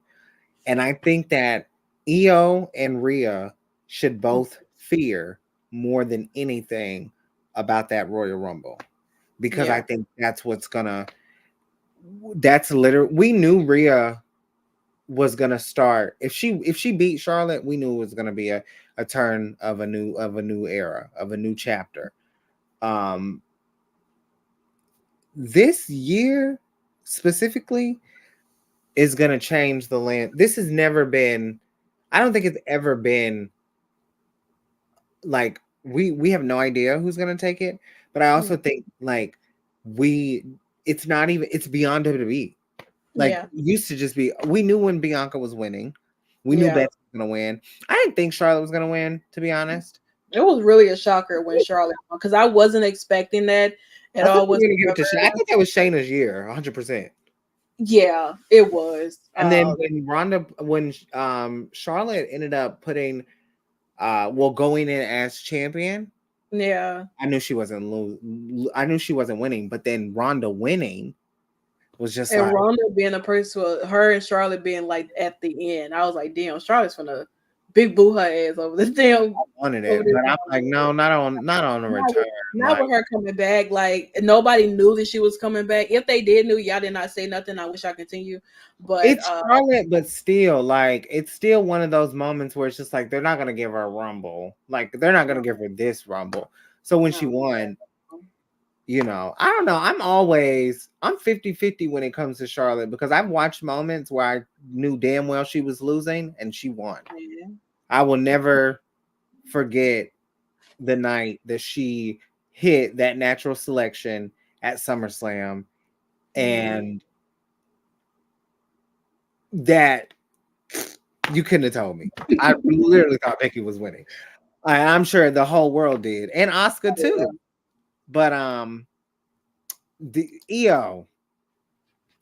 And I think that Io and Rhea should both fear more than anything about that Royal Rumble, because I think that's what's gonna. That's literally, we knew Rhea was gonna start if she beat Charlotte. We knew it was gonna be a turn of a new era, of a new chapter. This year specifically is gonna change the land. This has never been. I don't think it's ever been like we have no idea who's gonna take it, but I also think like it's not even, it's beyond WWE. Like it used to just be, we knew when Bianca was winning, we knew Beth was gonna win. I didn't think Charlotte was gonna win, to be honest. It was really a shocker when Charlotte won because I wasn't expecting that at all. I think that was Shayna's year, 100%. Yeah, it was. And then when Charlotte ended up putting going in as champion, Yeah. I knew she wasn't I knew she wasn't winning, but then Ronda winning was just And like Ronda being a person, her and Charlotte being like at the end. I was like, damn, Charlotte's gonna big boo her ass over the damn. wanted it, but I'm like, no, not on a return. Not with her coming back. Like nobody knew that she was coming back. If they did knew, y'all did not say nothing. I wish I continue. But it's Charlotte, but still, like, it's still one of those moments where it's just like they're not gonna give her a rumble. Like, they're not gonna give her this rumble. So when she won, you know, I don't know. I'm 50-50 when it comes to Charlotte because I've watched moments where I knew damn well she was losing and she won. Yeah. I will never forget the night that she hit that natural selection at SummerSlam and that you couldn't have told me. I literally thought Becky was winning. I'm sure the whole world did, and Asuka too. Yeah. But the EO,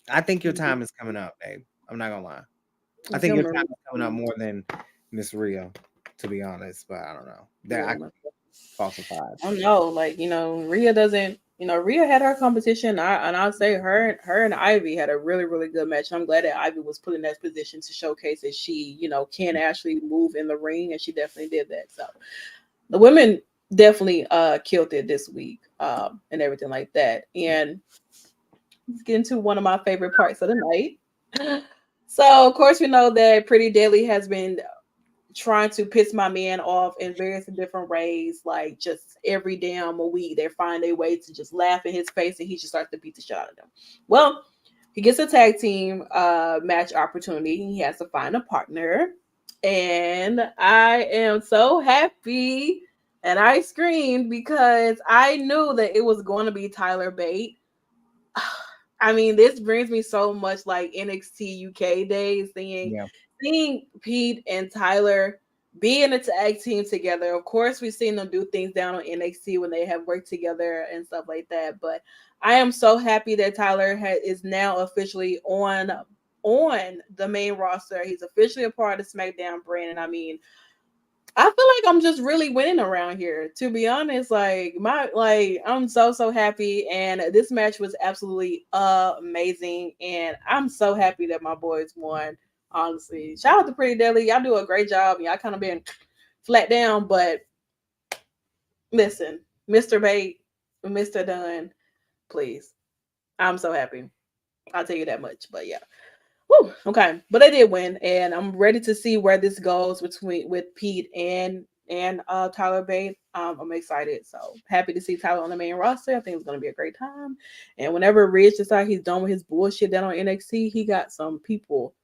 I think your time is coming up, babe. I'm not gonna lie. I think your time is coming up more than Miss Rhea, to be honest. But I don't know. That I falsified. I don't know. Like, you know, Rhea doesn't. You know, Rhea had her competition, and I'll say her and Ivy had a really, really good match. I'm glad that Ivy was put in that position to showcase that she, you know, can actually move in the ring, and she definitely did that. So the women definitely killed it this week, and everything like that. And let's get into one of my favorite parts of the night. So, of course, we know that Pretty Deadly has been trying to piss my man off in various different ways, like just every damn week they find a way to just laugh in his face and he just starts to beat the shit out of them. Well, he gets a tag team match opportunity. He has to find a partner, and I am so happy and I screamed because I knew that it was going to be Tyler Bate. I mean, this brings me so much like NXT UK days, seeing Pete and Tyler be in a tag team together. Of course, we've seen them do things down on NXT when they have worked together and stuff like that. But I am so happy that Tyler is now officially on the main roster. He's officially a part of the SmackDown brand. And I mean, I feel like I'm just really winning around here, to be honest. I'm so happy, and this match was absolutely amazing, and I'm so happy that my boys won. Honestly, shout out to Pretty Deadly. Y'all do a great job. Y'all kind of been flat down, but listen, Mr. Bate, Mr. Dunn, please. I'm so happy. I'll tell you that much. But yeah. Whew, okay, but they did win, and I'm ready to see where this goes with Pete and Tyler Bate. I'm excited, so happy to see Tyler on the main roster. I think it's gonna be a great time. And whenever Ridge decides he's done with his bullshit down on NXT, he got some people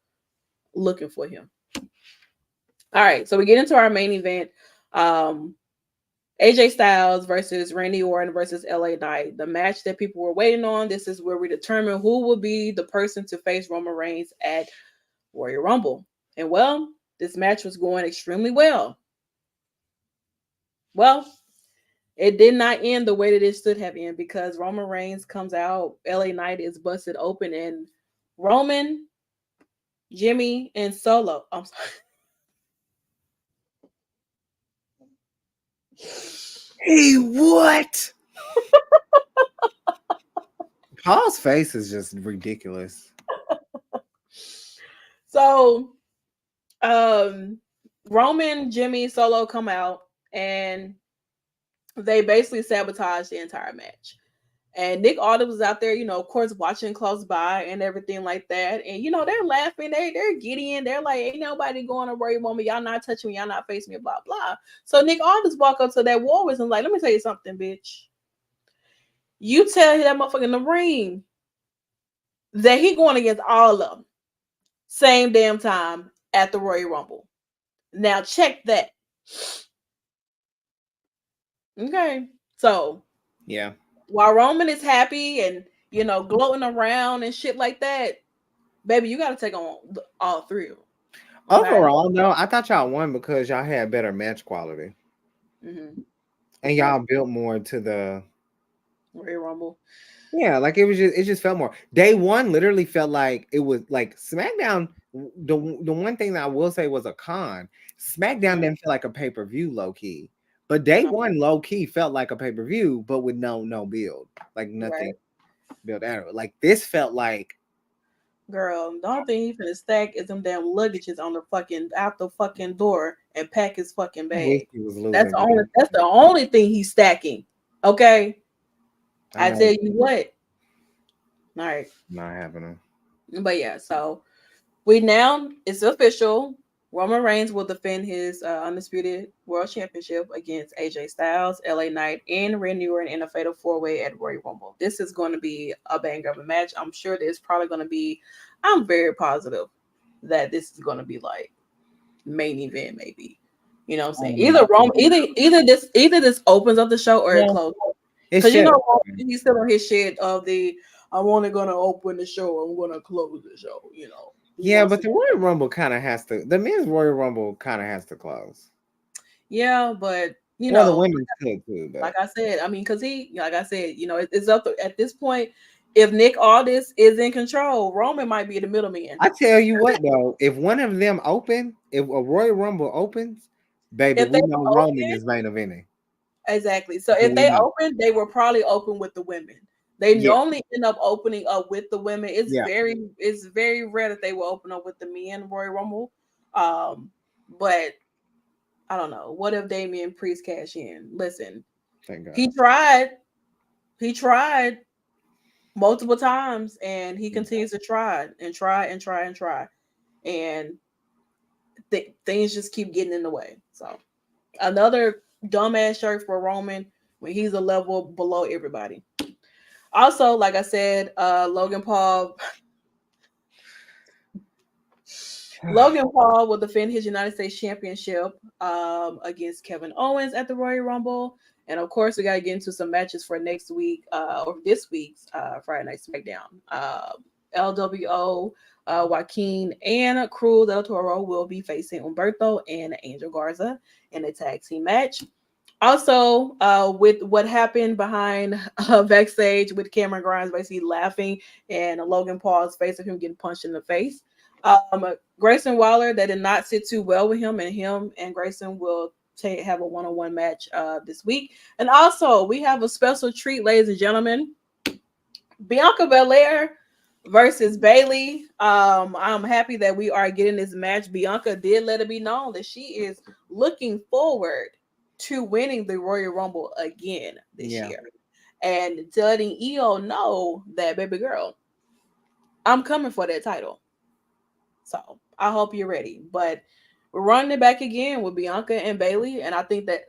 looking for him. All right, so we get into our main event. AJ Styles versus Randy Orton versus LA Knight, the match that people were waiting on. This is where we determine who will be the person to face Roman Reigns at Royal Rumble. And well, this match was going extremely well. Well, it did not end the way that it should have ended because Roman Reigns comes out, LA Knight is busted open, and Roman, Jimmy, and Solo. I'm sorry. Hey, what? Paul's face is just ridiculous. So, Roman, Jimmy, Solo come out, and they basically sabotage the entire match. And Nick Aldis was out there, you know, of course, watching close by and everything like that. And, you know, they're laughing. They're giddy. They're like, ain't nobody going to Royal Rumble. Y'all not touching me. Y'all not facing me, blah, blah. So Nick Aldis walk up to that Warriors and like, let me tell you something, bitch. You tell that motherfucker in the ring that he going against all of them same damn time at the Royal Rumble. Now check that. Okay. So. Yeah. While Roman is happy and, you know, gloating around and shit like that, baby, you got to take on all three of them. Okay? Overall, no, I thought y'all won because y'all had better match quality. Mm-hmm. And y'all built more to the Royal Rumble. Yeah, like it just felt more. Day one literally felt like it was like SmackDown. The one thing that I will say was a con. SmackDown didn't feel like a pay-per-view low key. But day one, low key felt like a pay per view, but with no build, like nothing built out of it. Like this felt like, girl, the only thing he finna stack is them damn luggages on the fucking out the fucking door and pack his fucking bag. That's the only thing he's stacking. Okay, I tell you what. All right, not happening. But yeah, so it's official. Roman Reigns will defend his undisputed world championship against AJ Styles, LA Knight, and Randy Orton in a fatal 4-way at Royal Rumble. This is going to be a banger of a match. I'm sure there's probably going to be. I'm very positive that this is going to be like main event, maybe. You know what I'm saying? Either this opens up the show or it closes. Because he's still on his shit of the I'm only gonna open the show. I'm gonna close the show. You know. Yeah, but the Royal Rumble kind of has to. The men's Royal Rumble kind of has to close. Yeah, but you know, the women's could too. Like I said, I mean, because like I said, you know, it's up to, at this point. If Nick Aldis is in control, Roman might be the middleman. I tell you what, though, if one of them if a Royal Rumble opens, baby, we know Roman is main eventing. Exactly. So if they open, they will probably open with the women. They normally end up opening up with the women. It's very rare that they will open up with the men Royal Rumble. But I don't know. What if Damian Priest cash in? Listen, he tried multiple times, and he continues to try. And things just keep getting in the way. So another dumbass shirt for Roman when he's a level below everybody. Also, like I said, Logan Paul will defend his United States Championship against Kevin Owens at the Royal Rumble. And of course, we got to get into some matches for next week or this week's Friday Night SmackDown. LWO, Joaquin and Cruz del Toro will be facing Humberto and Angel Garza in a tag team match. Also, with what happened behind backstage with Cameron Grimes basically laughing and Logan Paul's face of him getting punched in the face. Grayson Waller, that did not sit too well with him and Grayson will have a one-on-one match this week. And also, we have a special treat, ladies and gentlemen. Bianca Belair versus Bayley. I'm happy that we are getting this match. Bianca did let it be known that she is looking forward to winning the Royal Rumble again this year. And letting EO know that, baby girl, I'm coming for that title. So I hope you're ready. But we're running it back again with Bianca and Bayley. And I think that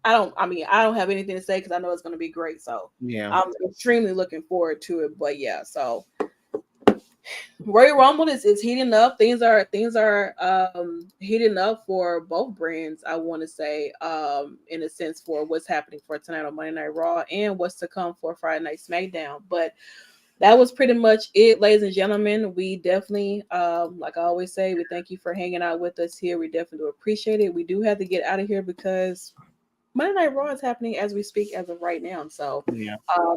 I don't have anything to say because I know it's going to be great. So I'm extremely looking forward to it. But yeah, so Royal Rumble is heating up. Things are heating up for both brands, I want to say, in a sense, for what's happening for tonight on Monday Night Raw and what's to come for Friday Night SmackDown. But that was pretty much it, ladies and gentlemen. We definitely, like I always say, we thank you for hanging out with us here. We definitely do appreciate it. We do have to get out of here because Monday Night Raw is happening as we speak as of right now. So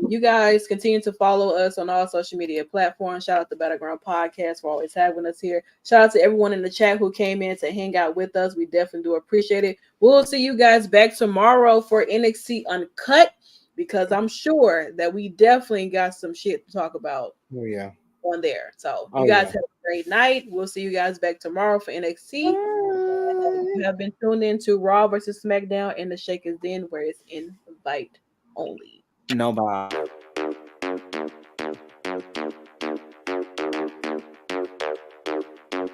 you guys continue to follow us on all social media platforms. Shout out to Battleground Podcast for always having us here. Shout out to everyone in the chat who came in to hang out with us. We definitely do appreciate it. We'll see you guys back tomorrow for NXT Uncut because I'm sure that we definitely got some shit to talk about on there. So you guys have a great night. We'll see you guys back tomorrow for NXT. You have been tuned in to Raw versus SmackDown in the Shakers Den, where it's invite only. No bye.